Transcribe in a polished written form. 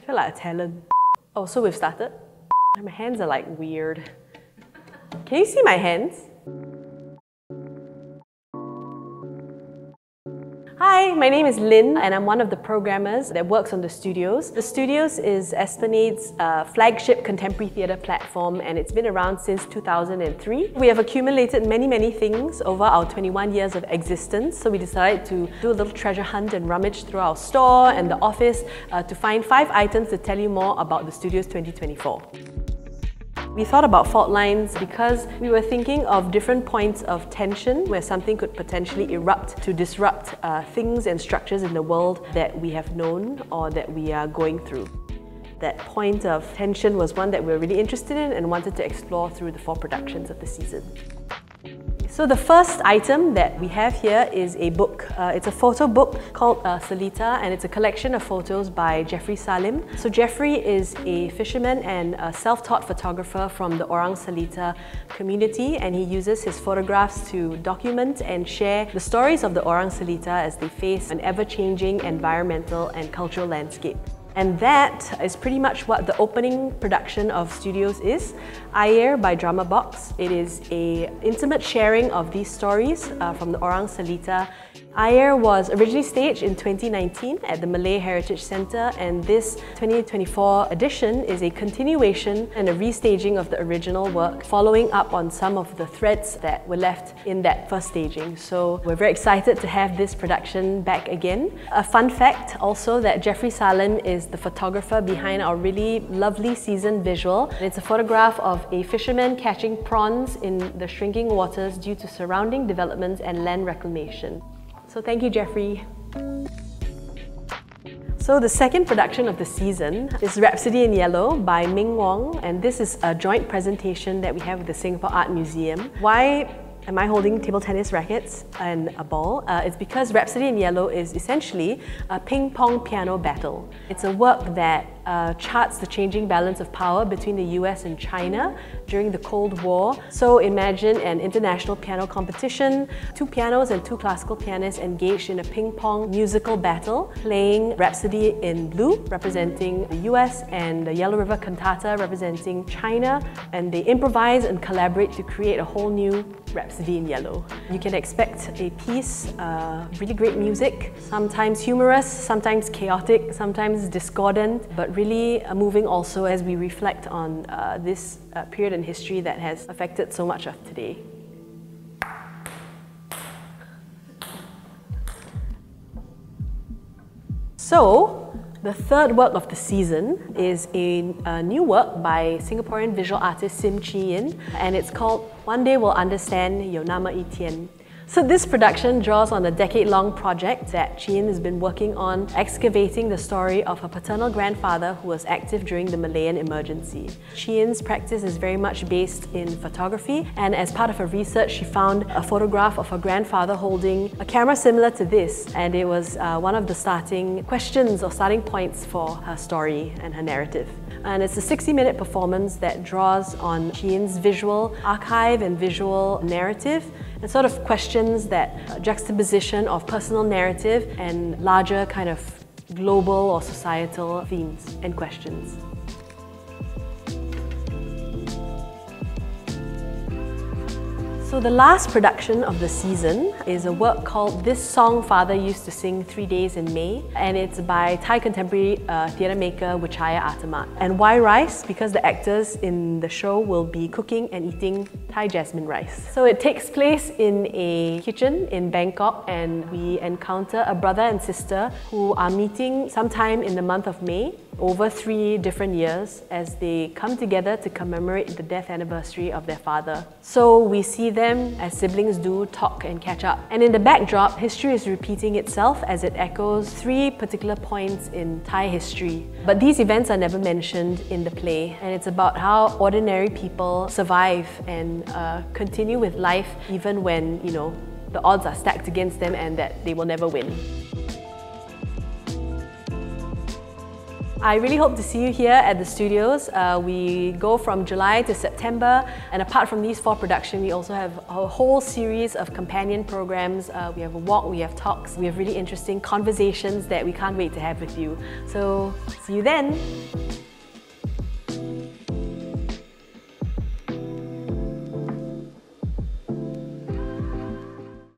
I feel like a talent. Oh, so we've started? My hands are like weird. Can you see my hands? Hi, my name is Lynn and I'm one of the programmers that works on the studios. The studios is Esplanade's flagship contemporary theatre platform, and it's been around since 2003. We have accumulated many things over our 21 years of existence, so we decided to do a little treasure hunt and rummage through our store and the office to find 5 items to tell you more about the studios 2024. We thought about fault lines because we were thinking of different points of tension where something could potentially erupt to disrupt things and structures in the world that we have known or that we are going through. That point of tension was one that we were really interested in and wanted to explore through the 4 productions of the season. So the first item that we have here is a book. It's a photo book called Salita, and it's a collection of photos by Jeffrey Salim. So Jeffrey is a fisherman and a self-taught photographer from the Orang Salita community, and he uses his photographs to document and share the stories of the Orang Salita as they face an ever-changing environmental and cultural landscape. And that is pretty much what the opening production of Studios is. Ayer by Drama Box. It is an intimate sharing of these stories from the Orang Salita. Ayer was originally staged in 2019 at the Malay Heritage Centre, and this 2024 edition is a continuation and a restaging of the original work, following up on some of the threads that were left in that first staging. So we're very excited to have this production back again. A fun fact also that Jeffrey Salim is the photographer behind our really lovely season visual. It's a photograph of a fisherman catching prawns in the shrinking waters due to surrounding developments and land reclamation. So thank you, Jeffrey. So the second production of the season is Rhapsody in Yellow by Ming Wong, and this is a joint presentation that we have with the Singapore Art Museum. Why am I holding table tennis rackets and a ball? It's because Rhapsody in Yellow is essentially a ping-pong piano battle. It's a work that charts the changing balance of power between the US and China during the Cold War. So imagine an international piano competition, 2 pianos and 2 classical pianists engaged in a ping-pong musical battle, playing Rhapsody in blue, representing the US, and the Yellow River Cantata, representing China, and they improvise and collaborate to create a whole new Rhapsody in Yellow. You can expect a piece, really great music, sometimes humorous, sometimes chaotic, sometimes discordant, but really moving also as we reflect on this period in history that has affected so much of today. So, the third work of the season is a new work by Singaporean visual artist Sim Chi Yin, and it's called One Day We'll Understand 有那么一天. So this production draws on a decade-long project that Chi Yin has been working on, excavating the story of her paternal grandfather who was active during the Malayan emergency. Chi Yin's practice is very much based in photography, and as part of her research she found a photograph of her grandfather holding a camera similar to this, and it was one of the starting questions or starting points for her story and her narrative. And it's a 60-minute performance that draws on Chi Yin's visual archive and visual narrative, and sort of questions that juxtaposition of personal narrative and larger kind of global or societal themes and questions. So the last production of the season is a work called This Song Father Used to Sing 3 Days in May, and it's by Thai contemporary theatre maker Wichaya Atamat. And why rice? Because the actors in the show will be cooking and eating Thai jasmine rice. So it takes place in a kitchen in Bangkok, and we encounter a brother and sister who are meeting sometime in the month of May over 3 different years as they come together to commemorate the death anniversary of their father. So we see them, as siblings do, talk and catch up. And in the backdrop, history is repeating itself as it echoes 3 particular points in Thai history. But these events are never mentioned in the play, and it's about how ordinary people survive and continue with life even when, you know, the odds are stacked against them and that they will never win. I really hope to see you here at the studios. We go from July to September, and apart from these 4 productions, we also have a whole series of companion programs. We have a walk, we have talks, we have really interesting conversations that we can't wait to have with you. So, see you then!